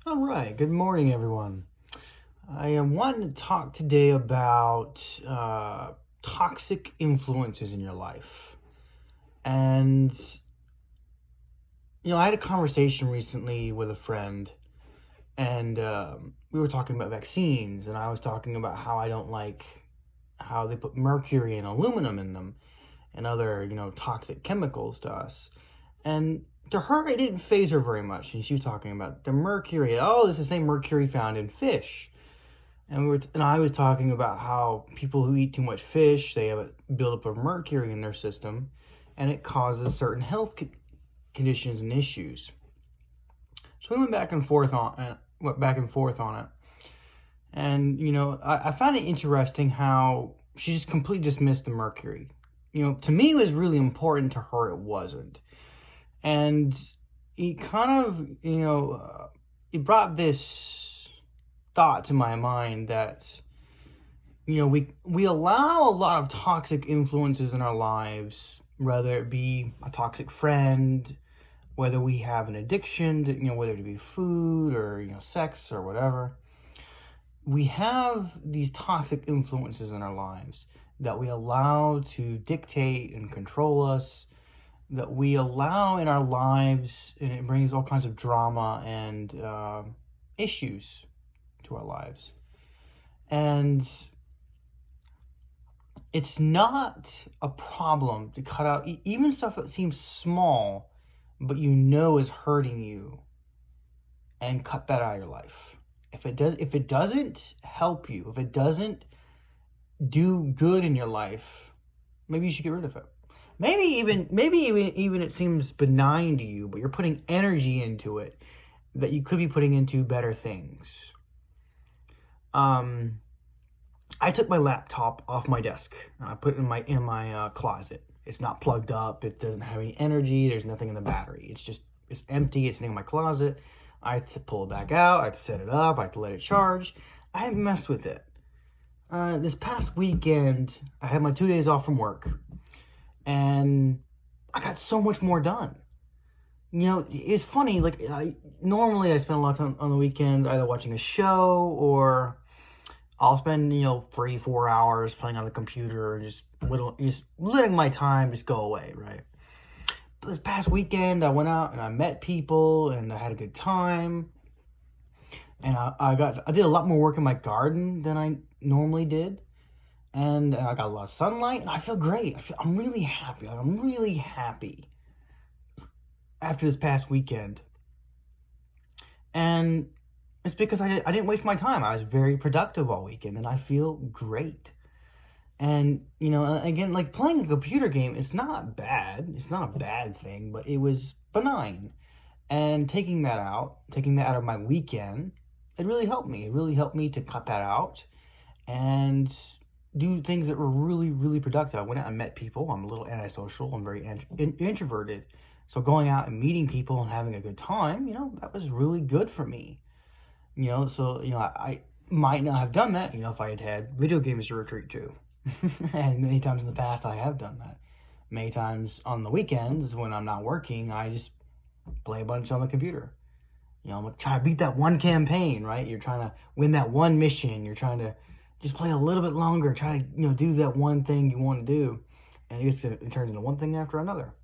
All right, good morning, everyone. I am wanting to talk today about toxic influences in your life. And, I had a conversation recently with a friend, and we were talking about vaccines, and I was talking about how I don't like how they put mercury and aluminum in them and other, toxic chemicals to us. And to her, it didn't phase her very much. And she was talking about the mercury. Oh, it's the same mercury found in fish. And I was talking about how people who eat too much fish, they have a buildup of mercury in their system, and it causes certain conditions and issues. So we went back and forth on it. And I found it interesting how she just completely dismissed the mercury. To me, it was really important. To her, it wasn't. And it kind of, it brought this thought to my mind that we allow a lot of toxic influences in our lives, whether it be a toxic friend, whether we have an addiction to, whether it be food or sex or whatever. We have these toxic influences in our lives that we allow to dictate and control us, that we allow in our lives, and it brings all kinds of drama and issues to our lives. And it's not a problem to cut out even stuff that seems small, but is hurting you, and cut that out of your life. If it doesn't help you, if it doesn't do good in your life, maybe you should get rid of it. Maybe even it seems benign to you, but you're putting energy into it that you could be putting into better things. I took my laptop off my desk and I put it in my closet. It's not plugged up. It doesn't have any energy. There's nothing in the battery. It's empty. It's sitting in my closet. I have to pull it back out. I have to set it up. I have to let it charge. I haven't messed with it. This past weekend, I had my 2 days off from work, and I got so much more done. It's funny. Normally I spend a lot of time on the weekends either watching a show, or I'll spend 3-4 hours playing on the computer and just letting my time just go away, right? But this past weekend I went out and I met people and I had a good time, and I did a lot more work in my garden than I normally did, and I got a lot of sunlight, and I feel great. I'm really happy. I'm really happy after this past weekend. And it's because I didn't waste my time. I was very productive all weekend, and I feel great. And, again, like playing a computer game, it's not bad. It's not a bad thing, but it was benign. And taking that out of my weekend, it really helped me. It really helped me to cut that out and do things that were really, really productive. I went out and met people. I'm a little antisocial. I'm very introverted. So going out and meeting people and having a good time, that was really good for me. I might not have done that, if I had had video games to retreat to. And many times in the past, I have done that. Many times on the weekends when I'm not working, I just play a bunch on the computer. I'm trying to beat that one campaign, right? You're trying to win that one mission. You're trying to just play a little bit longer, try to, do that one thing you want to do. And it turns into one thing after another.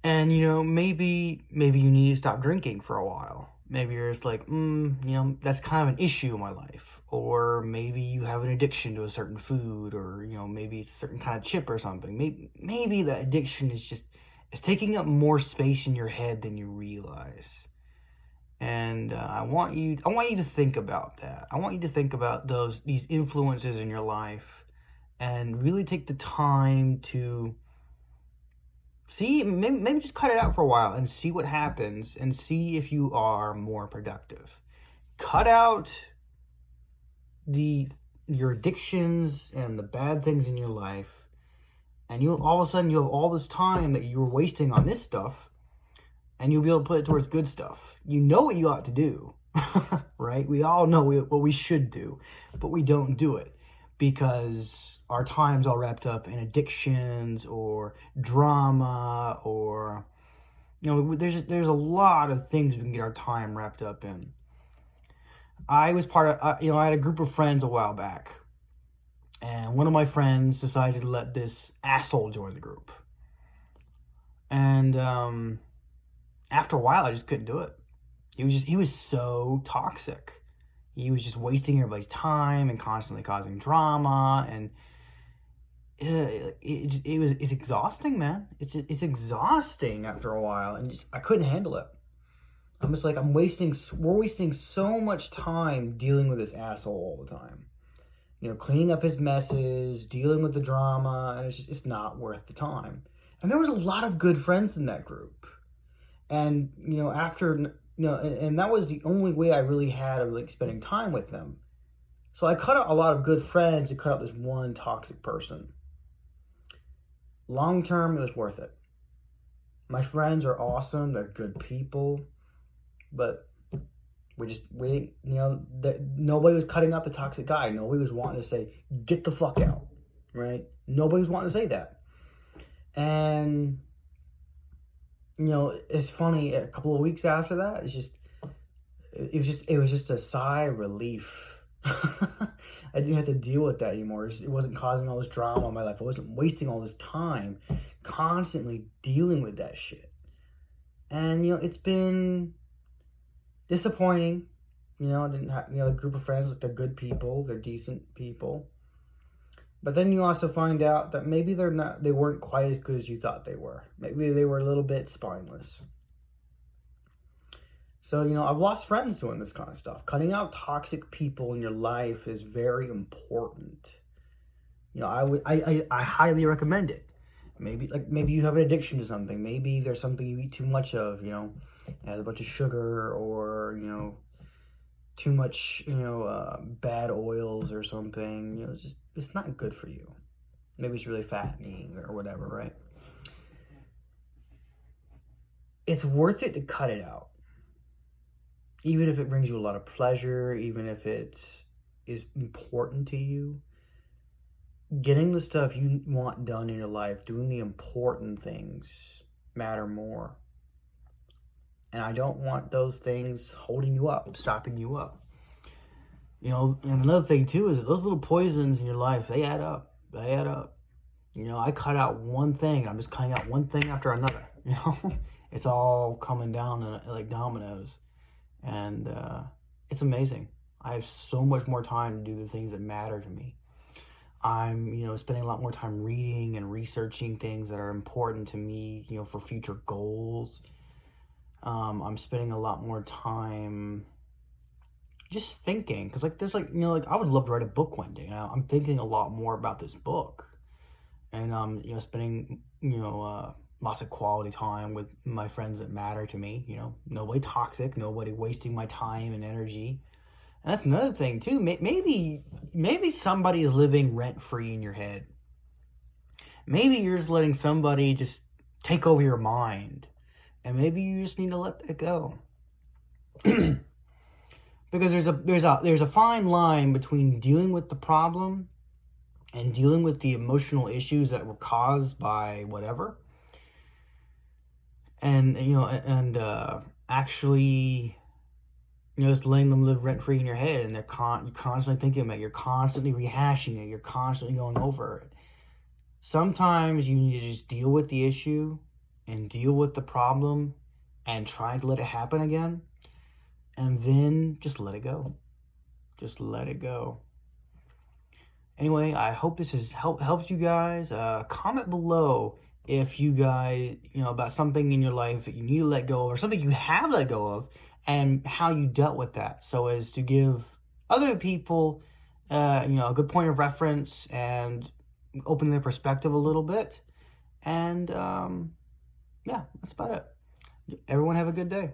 And, maybe you need to stop drinking for a while. Maybe you're just like, that's kind of an issue in my life. Or maybe you have an addiction to a certain food, or, maybe it's a certain kind of chip or something. Maybe the addiction it's taking up more space in your head than you realize. And I want you to think about that. I want you to think about these influences in your life, and really take the time to see, maybe just cut it out for a while and see what happens, and see if you are more productive. Cut out your addictions and the bad things in your life, and all of a sudden you have all this time that you're wasting on this stuff, and you'll be able to put it towards good stuff. You know what you ought to do, right? We all know what we should do, but we don't do it because our time's all wrapped up in addictions or drama or there's a lot of things we can get our time wrapped up in. I was part of, I had a group of friends a while back, and one of my friends decided to let this asshole join the group. And after a while, I just couldn't do it. He was so toxic. He was just wasting everybody's time and constantly causing drama, and it's exhausting, man. It's exhausting after a while, and I couldn't handle it. I'm just like, we're wasting so much time dealing with this asshole all the time. Cleaning up his messes, dealing with the drama, and it's not worth the time. And there was a lot of good friends in that group. And, and that was the only way I really had of like spending time with them. So I cut out a lot of good friends to cut out this one toxic person. Long term, it was worth it. My friends are awesome. They're good people. But nobody was cutting out the toxic guy. Nobody was wanting to say, get the fuck out, right? Nobody was wanting to say that. And, it's funny, a couple of weeks after that, it was just a sigh of relief. I didn't have to deal with that anymore. It wasn't causing all this drama in my life. I wasn't wasting all this time constantly dealing with that shit. And, it's been disappointing. I didn't have, a group of friends, like, they're good people, they're decent people. But then you also find out that maybe they weren't quite as good as you thought they were. Maybe they were a little bit spineless. So, I've lost friends doing this kind of stuff. Cutting out toxic people in your life is very important. I highly recommend it. Maybe you have an addiction to something. Maybe there's something you eat too much of, it has a bunch of sugar, or, too much, bad oils or something. It's not good for you. Maybe it's really fattening or whatever, right? It's worth it to cut it out. Even if it brings you a lot of pleasure, even if it is important to you. Getting the stuff you want done in your life, doing the important things, matter more. And I don't want those things holding you up, stopping you up. And another thing too is that those little poisons in your life, they add up. They add up. I cut out one thing, and I'm just cutting out one thing after another. It's all coming down like dominoes. And it's amazing. I have so much more time to do the things that matter to me. I'm, spending a lot more time reading and researching things that are important to me, for future goals. I'm spending a lot more time just thinking, because there's I would love to write a book one day. I'm thinking a lot more about this book, and spending lots of quality time with my friends that matter to me. Nobody toxic, nobody wasting my time and energy. And that's another thing too. Maybe somebody is living rent free in your head. Maybe you're just letting somebody just take over your mind. And maybe you just need to let that go. Because there's a fine line between dealing with the problem and dealing with the emotional issues that were caused by whatever. And actually, just letting them live rent free in your head, and you're constantly thinking about it, you're constantly rehashing it, you're constantly going over it. Sometimes you need to just deal with the issue and deal with the problem and try to let it happen again, and then just let it go. Just let it go. Anyway, I hope this has helped you guys. Comment below if you guys, about something in your life that you need to let go of, or something you have let go of, and how you dealt with that, so as to give other people, a good point of reference and open their perspective a little bit. And yeah, that's about it. Everyone have a good day.